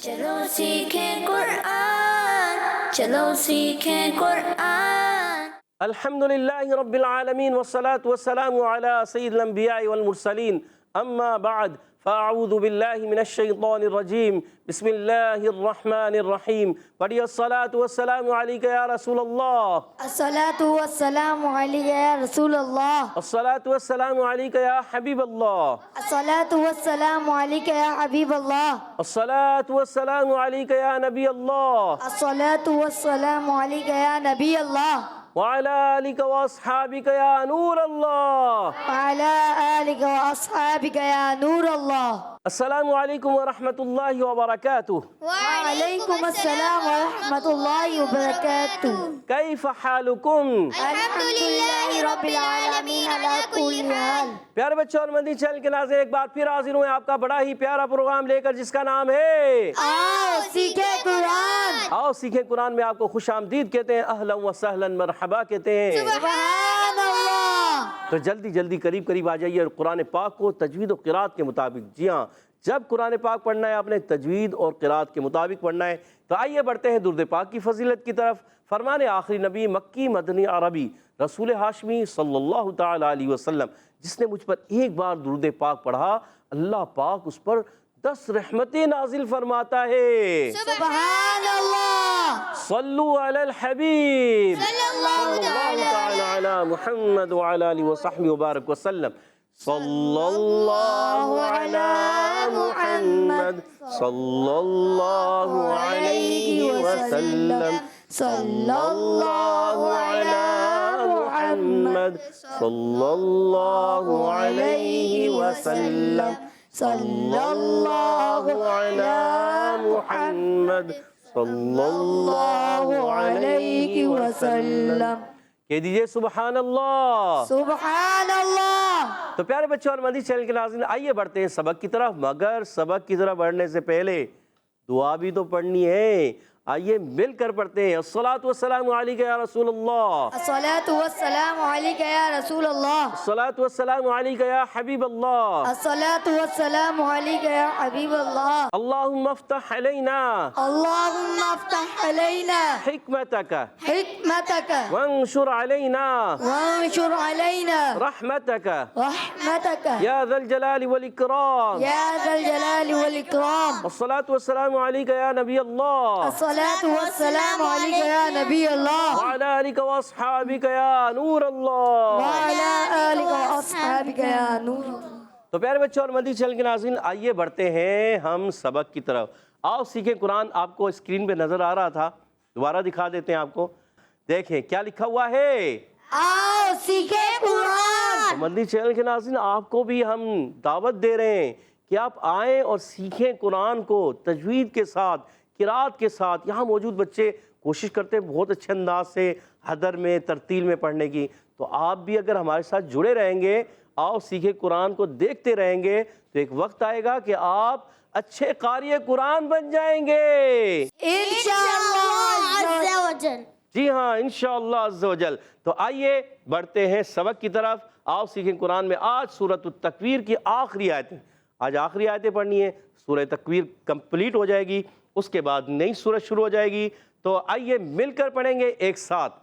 چلو سیکھیں قرآن، چلو سیکھیں قرآن۔ الحمدللہ رب العالمین والصلاة والسلام علی سید الانبیاء والمرسلین، اما بعد فاعوذ باللہ من الشیطان الرجیم، بسم اللہ الرحمن الرحیم۔ پڑھیے الصلاة والسلام علیک یا رسول اللہ، الصلاۃ والسلام علیک یا رسول اللہ، الصلاة والسلام علیک یا حبیب اللہ، الصلاۃ والسلام علیک یا حبیب اللہ، الصلاة والسلام علیک یا نبی اللہ، الصلاۃ والسلام علیک یا نبی اللہ، وعلی آلک واصحابک یا نور اللہ، وعلی آلک واصحابک یا نور اللہ۔ السلام علیکم ورحمۃ اللہ وبرکاتہ۔ وعلیکم السلام ورحمۃ اللہ وبرکاتہ۔ کیف حالکم؟ الحمدللہ رب العالمین علی کل حال۔ پیارے بچوں اور مدنی چینل کے ناظرین، ایک بار پھر حاضر ہوئے آپ کا بڑا ہی پیارا پروگرام لے کر، جس کا نام ہے آؤ سیکھیں قرآن۔ آؤ سیکھیں قرآن میں آپ کو خوش آمدید کہتے ہیں، اہلا و سہلا مرحبا کہتے ہیں۔ سبحان اللہ۔ تو جلدی جلدی قریب آ جائیے اور قرآن پاک کو تجوید و قرات کے مطابق، جی ہاں، جب قرآن پاک پڑھنا ہے آپ نے تجوید اور قرات کے مطابق پڑھنا ہے۔ تو آئیے بڑھتے ہیں درود پاک کی فضیلت کی طرف۔ فرمان آخری نبی مکی مدنی عربی رسول ہاشمی صلی اللہ تعالی علیہ وسلم، جس نے مجھ پر ایک بار درود پاک پڑھا، اللہ پاک اس پر 10 رحمتیں نازل فرماتا ہے۔ سبحان اللہ۔ صلو علی الحبیب صلی اللہ تعالی علی محمد وعلی آلہ وصحبہ وبارک وسلم۔ صلی اللہ علی محمد صلی اللہ علیہ وسلم، صلی اللہ علی محمد صلی اللہ علیہ وسلم، صلی اللہ علی محمد صلی اللہ علیہ وسلم۔ کہہ دیجئے سبحان اللہ، سبحان اللہ۔ تو پیارے بچوں اور مدنی چینل کے ناظرین، آئیے بڑھتے ہیں سبق کی طرف، مگر سبق کی طرف بڑھنے سے پہلے دعا بھی تو پڑھنی ہے۔ آئیے مل کر پڑھتے ہیں، الصلاۃ والسلام علیک یا رسول اللہ، الصلاۃ والسلام علیک یا رسول اللہ، الصلاۃ والسلام علیک یا حبیب اللہ، الصلاۃ والسلام علیک یا حبیب اللہ۔ اللہم افتح علینا اللہم افتح علینا حکمتک حکمتک وانشر علینا وانشر علینا رحمتک رحمتک یا ذا الجلال والاکرام، یا ذا الجلال والاکرام۔ الصلاۃ والسلام علیک یا نبی اللہ، الصلاۃ والسلام علیک یا نبی اللہ، وعلی آلک واصحابک یا نور اللہ۔ وعلی آلک واصحابک یا نور اللہ۔ تو پیارے بچوں اور مدنی چینل کے ناظرین، آئیے بڑھتے ہیں ہم سبق کی طرف۔ آؤ سیکھیں قرآن آپ کو اسکرین پہ نظر آ رہا تھا، دوبارہ دکھا دیتے ہیں آپ کو، دیکھیں کیا لکھا ہوا ہے، آؤ سیکھیں قرآن۔ مدنی چینل کے ناظرین، آپ کو بھی ہم دعوت دے رہے ہیں کہ آپ آئیں اور سیکھیں قرآن کو تجوید کے ساتھ، قرات کے ساتھ۔ یہاں موجود بچے کوشش کرتے ہیں بہت اچھے انداز سے حدر میں، ترتیل میں پڑھنے کی، تو آپ بھی اگر ہمارے ساتھ جڑے رہیں گے، آؤ سیکھیں قرآن کو دیکھتے رہیں گے، تو ایک وقت آئے گا کہ آپ اچھے قاری قرآن بن جائیں گے انشاءاللہ عز و جل۔ جی ہاں، انشاءاللہ عز و جل۔ تو آئیے بڑھتے ہیں سبق کی طرف، آؤ سیکھیں قرآن میں آج سورۃ التکویر کی آخری آیتیں، آج آخری آیتیں پڑھنی ہے، سورہ تکویر کمپلیٹ ہو جائے گی، اس کے بعد نئی سورت شروع ہو جائے گی۔ تو آئیے مل کر پڑھیں گے ایک ساتھ،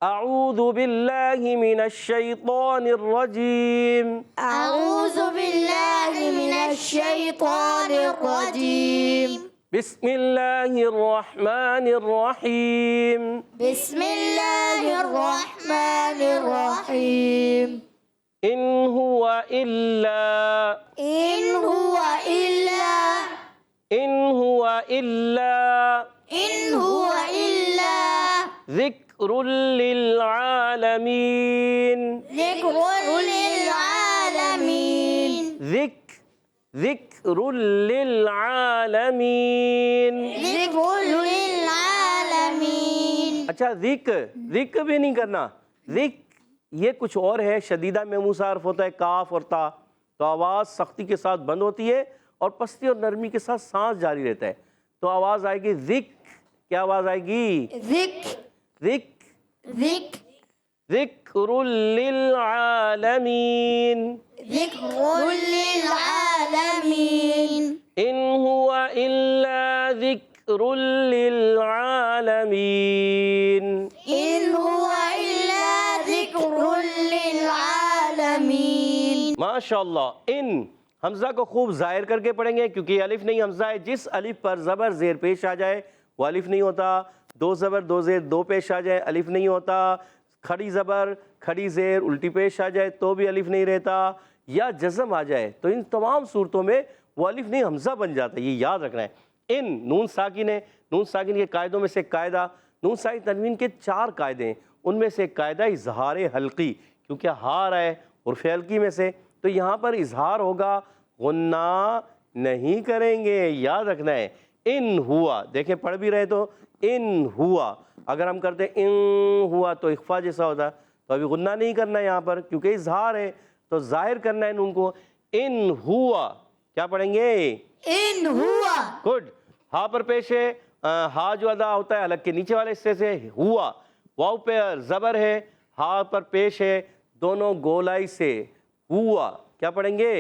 اعوذ باللہ من الشیطان الرجیم، اعوذ باللہ من الشیطان الرجیم، بسم اللہ الرحمن الرحیم، بسم اللہ الرحمن الرحیم۔ ان هو الا ان هو الا ان هو الا ان هو الا ذکر للعالمین، ذکر للعالمین، ذکر للعالمین۔ ذکر للعالمین۔ اچھا، ذکر بھی نہیں کرنا، ذکر یہ کچھ اور ہے، شدیدہ میموسا حرف ہوتا ہے، کاف اور تا، تو آواز سختی کے ساتھ بند ہوتی ہے اور پستی اور نرمی کے ساتھ سانس جاری رہتا ہے، تو آواز آئے گی ذکر، کیا آواز آئے گی؟ ذکر ذکر ذکر للعالمین، ذکر للعالمین، ان هو الا ذکر للعالمین. إن هو إلا ذكر للعالمين. ماشاء اللہ. ان حمزہ کو خوب ظاہر کر کے پڑھیں گے کیونکہ یہ الف نہیں حمزہ ہے. جس الف پر زبر زیر پیش آ جائے وہ الف نہیں ہوتا. دو زبر دو زیر دو پیش آ جائے الف نہیں ہوتا. کھڑی زبر کھڑی زیر الٹی پیش آ جائے تو بھی الف نہیں رہتا. یا جزم آ جائے تو ان تمام صورتوں میں وہ الف نہیں حمزہ بن جاتا ہے. یہ یاد رکھنا ہے. ان نون ساکن ہے. نون ساکن کے قاعدوں میں سے ایک قاعدہ, نون ساکن تنوین کے 4 قاعدے ہیں, ان میں سے ایک قاعدہ اظہار حلقی, کیونکہ ہا رہا ہے حرف حلقی میں سے, تو یہاں پر اظہار ہوگا, غنہ نہیں کریں گے, یاد رکھنا ہے. ان ہوا, دیکھیں پڑھ بھی رہے تو ان ہوا, اگر ہم کرتے ان ہوا تو اخفا جیسا ہوتا, تو ابھی غنہ نہیں کرنا ہے یہاں پر کیونکہ اظہار ہے, تو ظاہر کرنا ہے ان کو. ان ہوا کیا پڑھیں گے؟ إن هو. گڈ. ہا پر پیش ہے, ہا جو ادا ہوتا ہے حلق کے نیچے والے حصے سے, ہوا. واو پہ زبر ہے, ہا پر پیش ہے دونوں گولائی سے, ہوا کیا پڑھیں گے؟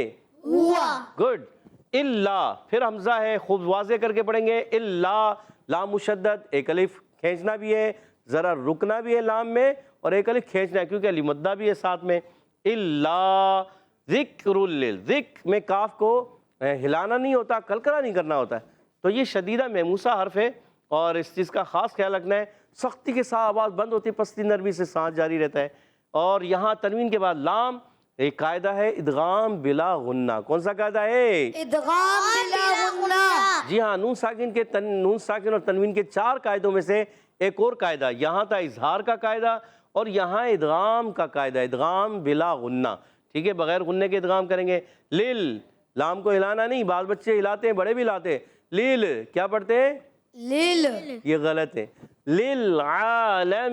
هو. گڈ. الا پھر حمزہ ہے, خوب واضح کر کے پڑھیں گے. الا لام مشدد, ایک الف کھینچنا بھی ہے, ذرا رکنا بھی ہے لام میں, اور ایک الف کھینچنا ہے کیونکہ الف مدہ بھی ہے ساتھ میں. الا ذکر ذکر میں کاف کو ہلانا نہیں ہوتا, کلکلا نہیں کرنا ہوتا ہے, تو یہ شدیدہ محموسہ حرف ہے اور اس چیز کا خاص خیال رکھنا ہے. سختی کے ساتھ آواز بند ہوتی ہے, پستی نرمی سے سانس جاری رہتا ہے. اور یہاں تنوین کے بعد لام, ایک قاعدہ ہے ادغام بلا غنہ. کون سا قاعدہ ہے؟ إدغام بلا غنة. جی ہاں, نون ساکن اور تنوین کے 4 قاعدوں میں سے ایک اور قاعدہ. یہاں تھا اظہار کا قاعدہ اور یہاں ادغام کا قاعدہ, ادغام بلا غنہ. ٹھیک ہے, بغیر غنہ کے ادغام کریں گے. لیل, لام کو ہلانا نہیں, بعض بچے ہلاتے ہیں, بڑے بھی ہلاتے ہیں. لیل کیا پڑھتے ہیں؟ لل. یہ غلط ہے. للعالمین.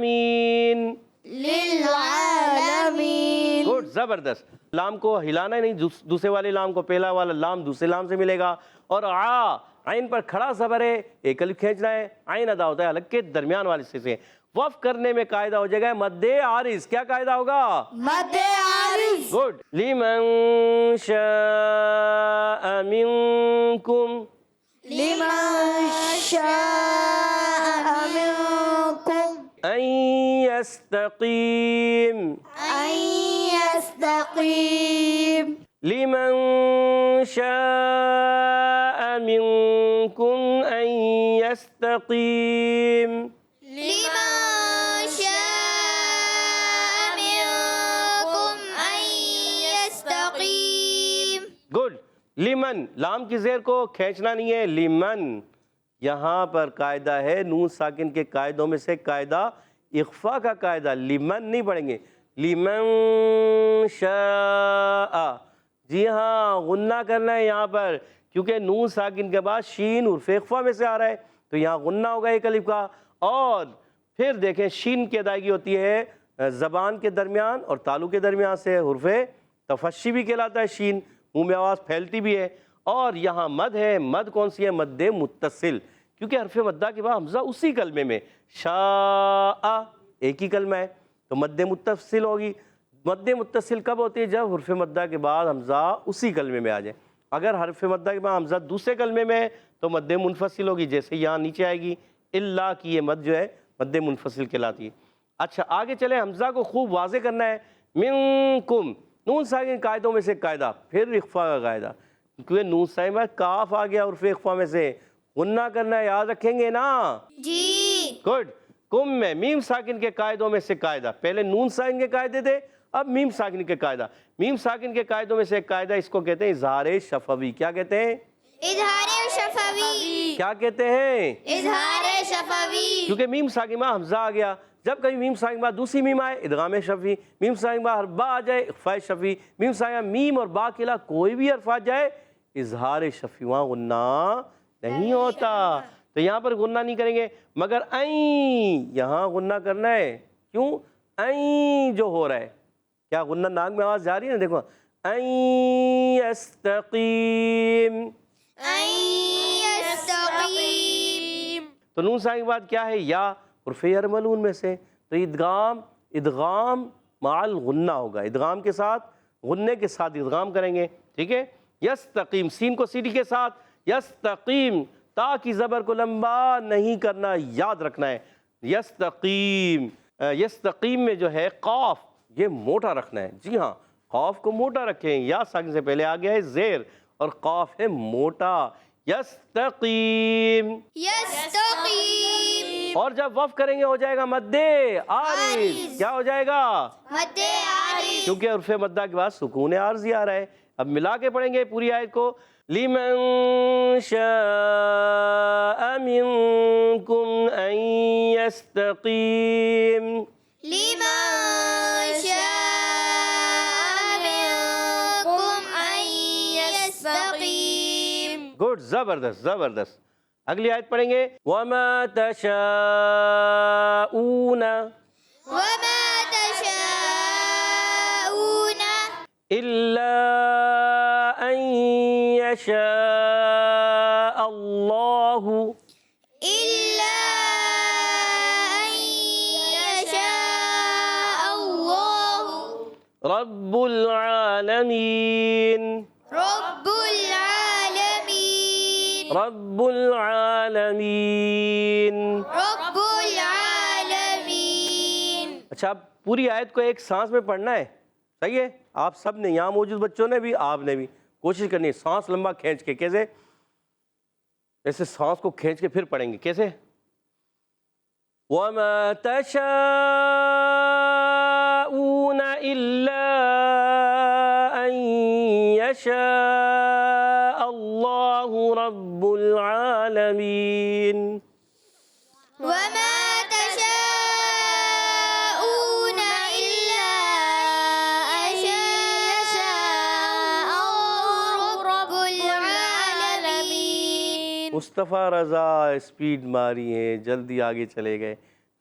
للعالمین. گڈ, زبردست. لام کو ہلانا ہی نہیں, دوسرے والے لام کو, پہلا والا لام دوسرے لام سے ملے گا. اور عین پر کھڑا زبر ہے, ایک الف کھینچنا ہے, عین ادا ہوتا ہے حلق کے درمیان والے حصے سے. وقف کرنے میں قاعدہ ہو جائے گا مد عارض. کیا قاعدہ ہوگا؟ مد عارض. گڈ. لمن شاء منکم. لمن شاء منكم ان يستقيم. أن يستقيم. لمن شاء منكم ان يستقيم. لمن شاء منكم أن يستقيم. گڈ. لمن, لام کی زیر کو کھینچنا نہیں ہے. لمن, یہاں پر قاعدہ ہے نون ساکن کے قاعدوں میں سے قاعدہ اخفا کا قاعدہ. لمن نہیں پڑھیں گے, لمن شاء. جی ہاں, غنہ کرنا ہے یہاں پر کیونکہ نون ساکن کے بعد شین حرف اخفا میں سے آ رہا ہے, تو یہاں غنہ ہوگا ایک الف کا. اور پھر دیکھیں شین کی ادائیگی ہوتی ہے زبان کے درمیان اور تالو کے درمیان سے, حرف تفشی بھی کہلاتا ہے شین, منہ میں آواز پھیلتی بھی ہے. اور یہاں مد ہے, مد کون سی ہے؟ مد متصل, کیونکہ حرف مدہ کے بعد حمزہ اسی کلمے میں, شاء ایک ہی کلمہ ہے تو مد متصل ہوگی. مد متصل کب ہوتی ہے؟ جب حرف مدہ کے بعد حمزہ اسی کلمے میں آ جائے. اگر حرف مدہ کے بعد حمزہ دوسرے کلمے میں ہے تو مد منفصل ہوگی, جیسے یہاں نیچے آئے گی. اللہ کی یہ مد جو ہے مد منفصل کہلاتی ہے. اچھا آگے چلیں, حمزہ کو خوب واضح کرنا ہے. منکم, نون ساکن قاعدوں میں سے قاعدہ, پھر اخفا کا قاعدہ, کیونکہ نون ساکن میں کاف آ گیا حرف اخفا میں سے, غنہ کرنا ہے, یاد رکھیں گے نا؟ جی. گڈ. کم میں میم ساکن کے قاعدوں میں سے قاعدہ, پہلے نون ساکن کے قاعدے تھے, اب میم ساکن کے قاعدہ. میم ساکن کے قاعدوں میں سے ایک قاعدہ, اس کو کہتے ہیں اظہار شفوی. کیا کہتے ہیں؟ اظہار شفوی. کیا کہتے ہیں؟ اظہار شفوی. کیونکہ میم ساکن میں حمزہ آ گیا, جب کبھی میم ساکن بعد دوسری میم آئے ادغام شفوی, میم ساکن بعد با آ جائے اخفاء شفوی, میم ساکن میم اور با کے علاوہ کوئی بھی حرف آ جائے اظہار شفوی, وہاں غنہ نہیں ہوتا. تو یہاں پر غنہ نہیں کریں گے, مگر این یہاں غنہ کرنا ہے. کیوں؟ این جو ہو رہا ہے, کیا غنہ ناک میں آواز جا رہی ہے نا, دیکھو, این یستقیم. أن يستقيم. تو نون ساکن کے بعد کیا ہے؟ یا حرف یرملون میں سے, تو ادغام مع الغنہ ہوگا, ادغام کے ساتھ غنے کے ساتھ ادغام کریں گے. ٹھیک ہے, یستقیم, سین کو سیڑھی کے ساتھ یستقیم، تا کی زبر کو لمبا نہیں کرنا، یاد رکھنا ہے، یستقیم۔ یستقیم میں جو ہے قاف یہ موٹا رکھنا ہے، جی ہاں قاف کو موٹا رکھیں، یا ساکن سے پہلے آ گیا ہے زیر اور قاف ہے موٹا، یستقیم۔ یستقیم، اور جب وف کریں گے ہو جائے گا مد عارض، کیا ہو جائے گا؟ مد عارض، کیونکہ عرف مدہ کے بعد سکون عارضی آ رہا ہے۔ اب ملا کے پڑھیں گے پوری آیت کو، لمن شاء منکم ان یستقیم، لمن شاء منکم ان یستقیم۔ گڈ، زبردست زبردست۔ اگلی آیت پڑھیں گے، وما تشاءون وما تشاءون الا ان يشاء اللہ إلا أن يشاء الله رب العالمین، رب العالمين رب العالمین۔ رب العالمين۔ اچھا اب پوری آیت کو ایک سانس میں پڑھنا ہے، صحیح ہے؟ آپ سب نے، یہاں موجود بچوں نے بھی، آپ نے بھی کوشش کرنی ہے، سانس لمبا کھینچ کے۔ کیسے؟ ایسے سانس کو کھینچ کے پھر پڑھیں گے، کیسے؟ وَمَا تَشَاءُونَ إِلَّا أَن يَشَاءَ اللَّهُ رَبُّ الْعَالَمِينَ۔ وما تشاءون إلا أن يشاء الله رب العالمين۔ مصطفیٰ رضا اسپیڈ ماری ہے، جلدی آگے چلے گئے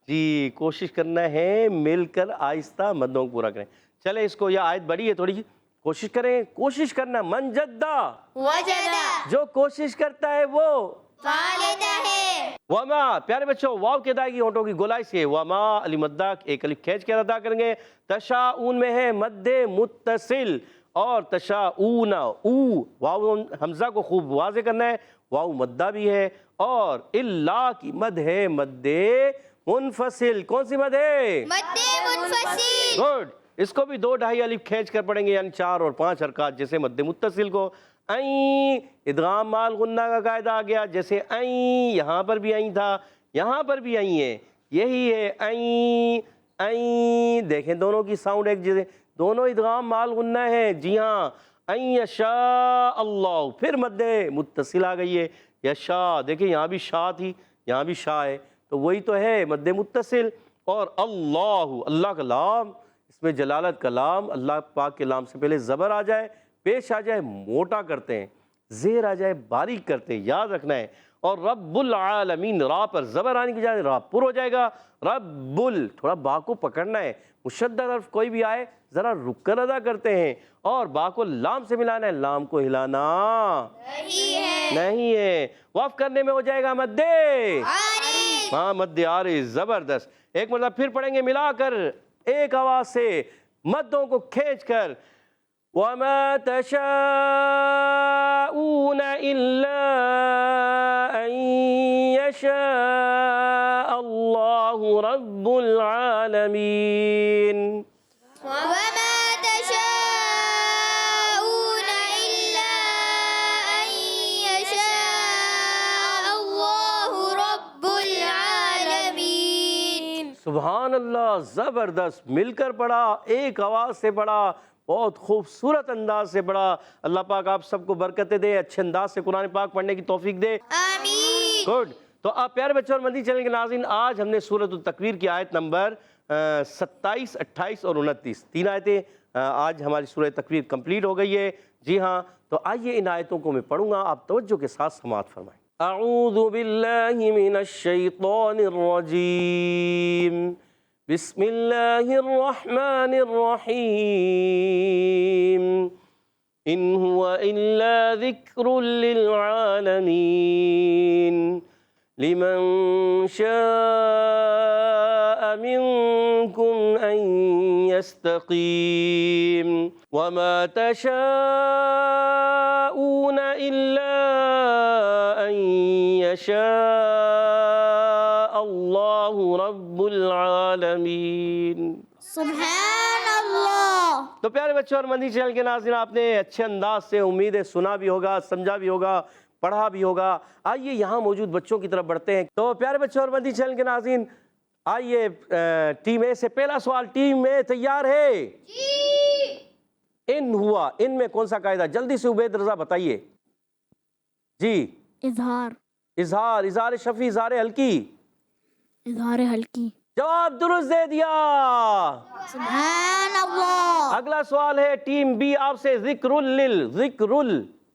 جی۔ کوشش کرنا ہے مل کر آہستہ مدوں کو پورا کریں۔ چلے اس کو، یہ آیت بڑی ہے تھوڑی، کوشش کریں، کوشش کرنا۔ من جدہ، وجدہ، جو کوشش کرتا ہے وہ والدہ ہے۔ وما، پیارے بچوں واو کے ادائیگی ہونٹوں کی گولائی سے، وما علی مدہ ایک الف کھینچ کے ادا کریں گے۔ تشاؤن میں ہے مد متصل، اور تشاؤون او، واو حمزہ کو خوب واضح کرنا ہے، واو مدہ بھی ہے، اور اللہ کی مد ہے مد منفصل۔ کون سی مد ہے؟ مد منفصل۔ گڈ، اس کو بھی 2 ڈھائی الف کھینچ کر پڑھیں گے، یعنی 4 اور 5 حرکات، جیسے مد متصل کو این، ادغام مال غنہ کا قاعدہ آ گیا، جیسے این، یہاں پر بھی این تھا، یہاں پر بھی این ہے، یہی ہے این، این۔ دیکھیں دونوں کی ساؤنڈ ایک جیسے، دونوں ادغام مال غنہ ہیں، جی ہاں۔ ان یشاء اللہ، پھر مد متصل آ گئی ہے، یشاء، دیکھیں یہاں بھی شاء تھی، یہاں بھی شاء ہے، تو وہی تو ہے مد متصل۔ اور اللہ، اللہ کا لام، اس میں جلالت کا لام، اللہ پاک کے لام سے پہلے زبر آ جائے، پیش آ جائے موٹا کرتے ہیں، زیر آ جائے باریک کرتے ہیں، یاد رکھنا ہے۔ اور رب العالمین، را پر زبر آنے کی جائے را پر ہو جائے گا، رب تھوڑا با کو پکڑنا ہے، مشدد حرف کوئی بھی آئے ذرا رک کر ادا کرتے ہیں، اور با کو لام سے ملانا ہے، لام کو ہلانا نہیں ہے۔ وقف کرنے میں ہو جائے گا مد عارض، ہاں مد عارض، زبردست۔ ایک مرتبہ پھر پڑھیں گے ملا کر ایک آواز سے، مدوں کو کھینچ کر، وَمَا تَشَاءُونَ إِلَّا أَن يَشَاءَ اللَّهُ رَبُّ الْعَالَمِينَ۔ وما تشاءون إلا أن يشاء الله رب العالمين۔ سبحان اللہ، زبردست، مل کر پڑھا، ایک آواز سے پڑھا، بہت خوبصورت انداز سے پڑھا۔ اللہ پاک آپ سب کو برکتیں دے، اچھے انداز سے قرآن پاک پڑھنے کی توفیق دے، آمین۔ گڈ۔ تو آپ پیارے بچوں اور مدنی چینل کے ناظرین، آج ہم نے سورۃ التکویر کی آیت نمبر 27، 28 اور 29، 3 آیتیں آج ہماری سورۃ تکویر کمپلیٹ ہو گئی ہے، جی ہاں۔ تو آئیے ان آیتوں کو میں پڑھوں گا، آپ توجہ کے ساتھ سماعت فرمائیں۔ اعوذ باللہ من الشیطان الرجیم، بسم اللہ الرحمن الرحیم، ان هو الا ذکر للعالمین، لمن شاء منكم أن يستقيم وما تشاءون إلا أن يشاء الله رب العالمین۔ سبحان اللہ۔ تو پیارے بچوں اور مدنی چینل کے ناظرین، آپ نے اچھے انداز سے امید ہے سنا بھی ہوگا، سمجھا بھی ہوگا، پڑھا بھی ہوگا۔ آئیے یہاں موجود بچوں کی طرف بڑھتے ہیں۔ تو پیارے بچوں اور مدنی چینل کے ناظرین، آئیے ٹیم اے سے پہلا سوال۔ ٹیم اے تیار ہے؟ جی۔ ان ہوا، ان میں کون سا قاعدہ؟ جلدی سے عبید رضا بتائیے جی۔ اظہار، اظہار، اظہار شفی، اظہار حلقی۔ اظہار حلقی۔ جواب درست دے دیا۔ سبحان اللہ۔ اگلا سوال ہے ٹیم بی آپ سے، ذکر الل، ذکر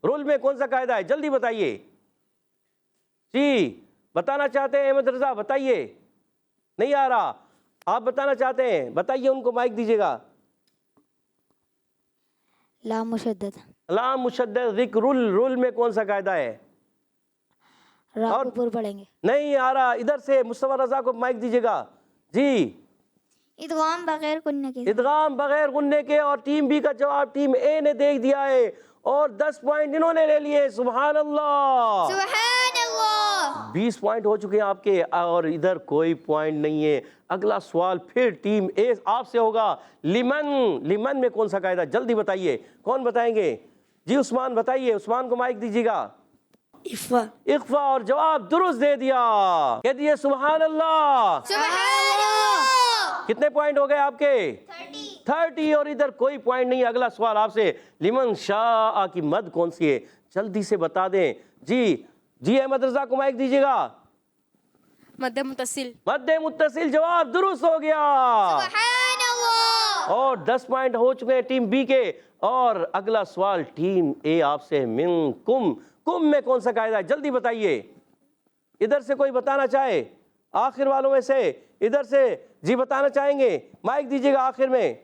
رل میں کون سا قاعدہ ہے؟ جلدی بتائیے جی۔ بتانا چاہتے ہیں احمد رضا؟ بتائیے۔ نہیں آ رہا؟ آپ بتانا چاہتے ہیں؟ بتائیے، ان کو مائک دیجیے گا۔ لام مشدد۔ لام مشدد، ذکر رل میں کون سا قاعدہ ہے؟ را کو پر پڑھیں گے۔ نہیں آ رہا، ادھر سے مصطفیٰ رضا کو مائک دیجیے گا جی۔ ادغام بغیر غنہ کے۔ ادغام بغیر غنے کے، اور ٹیم بی کا جواب ٹیم اے نے دیکھ دیا ہے، اور 10 پوائنٹ انہوں نے لے لیے۔ سبحان اللہ۔ سبحان اللہ۔ 20 پوائنٹ ہو چکے ہیں آپ کے، اور ادھر کوئی پوائنٹ نہیں ہے۔ اگلا سوال پھر ٹیم اے آپ سے ہوگا، لمن، لمن میں کون سا قاعدہ؟ جلدی بتائیے، کون بتائیں گے؟ جی عثمان بتائیے، عثمان کو مائک دیجیے گا۔ اخفا۔ اخفا، اور جواب درست دے دیا۔ کہہ دیے سبحان اللہ۔ سبحان اللہ۔ کتنے پوائنٹ ہو گئے آپ کے؟ 30، اور ادھر کوئی پوائنٹ نہیں۔ اگلا سوال آپ سے، لمن شاء کی مد کون سی ہے؟ جلدی سے بتا دیں جی۔ جی احمد رضا کو مائک دیجیے گا۔ مد متصل۔ مد متصل، جواب درست ہو گیا، سبحان اللہ۔ اور 10 پوائنٹ ہو چکے ہیں ٹیم بی کے۔ اور اگلا سوال ٹیم اے آپ سے، من کم، کم میں کون سا قاعدہ ہے؟ جلدی بتائیے۔ ادھر سے کوئی بتانا چاہے؟ آخر والوں میں سے ادھر سے جی بتانا چاہیں گے؟ مائک دیجیے گا آخر میں،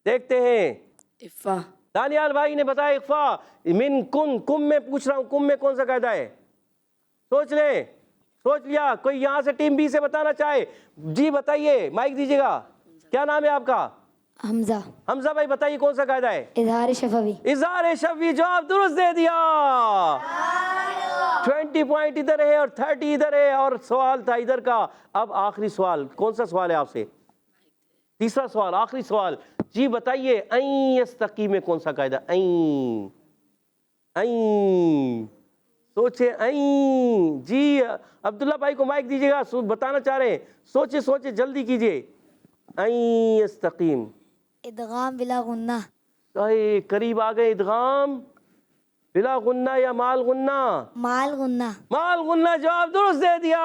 دیکھتے ہیں۔ اخفا۔ دانیال بھائی نے بتایا اخفا۔ من کن، کم میں پوچھ رہا ہوں، کم میں کون سا قاعدہ ہے؟ سوچ لیں، سوچ لیا؟ کوئی یہاں سے ٹیم بی سے بتانا چاہے؟ جی بتائیے، مائک دیجیے گا۔ کیا نام ہے آپ کا؟ حمزہ۔ حمزہ بھائی بتائیے کون سا قاعدہ ہے؟ اظہار شفوی۔ اظہار شفوی، جواب درست دے دیا۔ 20 پوائنٹ ادھر ہے اور 30 ادھر ہے، اور سوال تھا ادھر کا۔ اب آخری سوال، کون سا سوال ہے آپ سے؟ تیسرا سوال، آخری سوال جی بتائیے۔ این یستقیم میں کون سا قاعدہ؟ این، این، سوچے این جی۔ عبداللہ بھائی کو مائک دیجیے گا، بتانا چاہ رہے ہیں، سوچے سوچے جلدی کیجیے۔ این یستقیم، ادغام بلا غنہ۔ قریب آ گئے۔ ادغام بلا غنہ یا مال غنہ؟ مال غنہ۔ مال غنہ، جواب درست دے دیا۔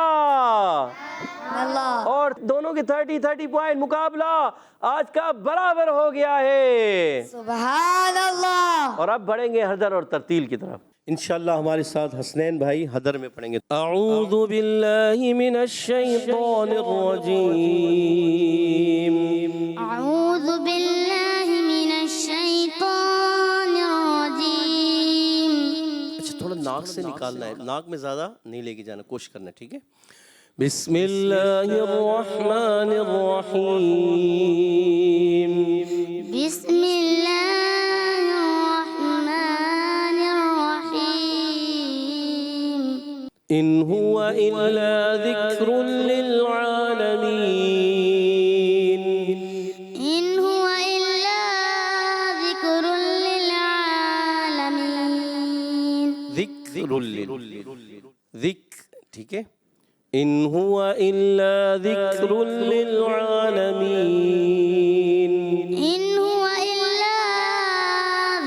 اللہ۔ اور دونوں کے 30 پوائنٹ، مقابلہ آج کا برابر ہو گیا ہے۔ سبحان اللہ۔ اور اب بڑھیں گے حدر اور ترتیل کی طرف۔ انشاءاللہ ہمارے ساتھ حسنین بھائی حدر میں پڑھیں گے۔ اعوذ باللہ من الشیطان الرجیم۔ اعوذ باللہ من الشیطان الرجیم۔ اچھا تھوڑا ناک سے نکالنا ہے، ناک میں زیادہ نہیں لے کے جانا، کوشش کرنا، ٹھیک ہے؟ بسم اللہ الرحمن الرحیم۔ بسم اللہ الرحمن الرحیم۔ ان هو الا ذکر للعالمین۔ ان هو الا ذکر للعالمین۔ ذکر ذکر، ٹھیک ہے؟ ان هو الا ذکر للعالمین۔ ان هو الا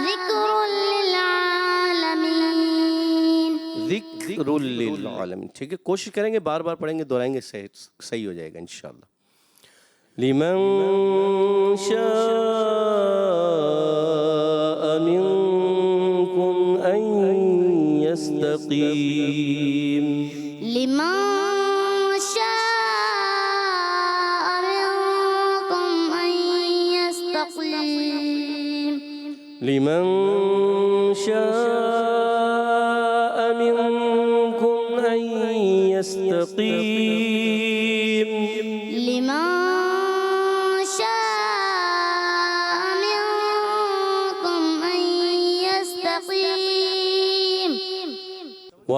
ذکر للعالمین۔ ذکر للعالمین، ٹھیک ہے؟ کوشش کریں گے، بار بار پڑھیں گے، دہرائیں گے، صحیح ہو جائے گا انشاءاللہ۔ لمن شاء منکم ان يستقیم۔ لمن شاء منكم أن يستقيم۔ لمن شاء منكم أن يستقيم۔ لمن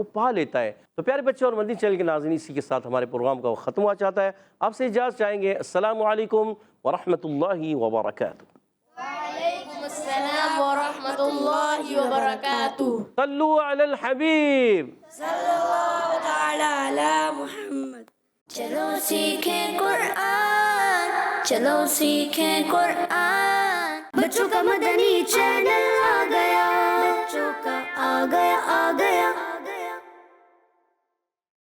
وہ پا لیتا ہے۔ تو پیارے بچے اور مدنی چینل کے ناظرین، اسی کے ساتھ ہمارے پروگرام کا ختم ہوا چاہتا ہے۔ آپ سے اجازت چاہیں گے، السلام علیکم ورحمۃ اللہ وبرکاتہ۔ السلام ورحمۃ اللہ وبرکاتہ۔ صلو علی الحبیب۔ چلو سیکھیں قرآن، چلو سیکھیں قرآن، بچوں کا مدنی چینل آ گیا، بچوں کا آ گیا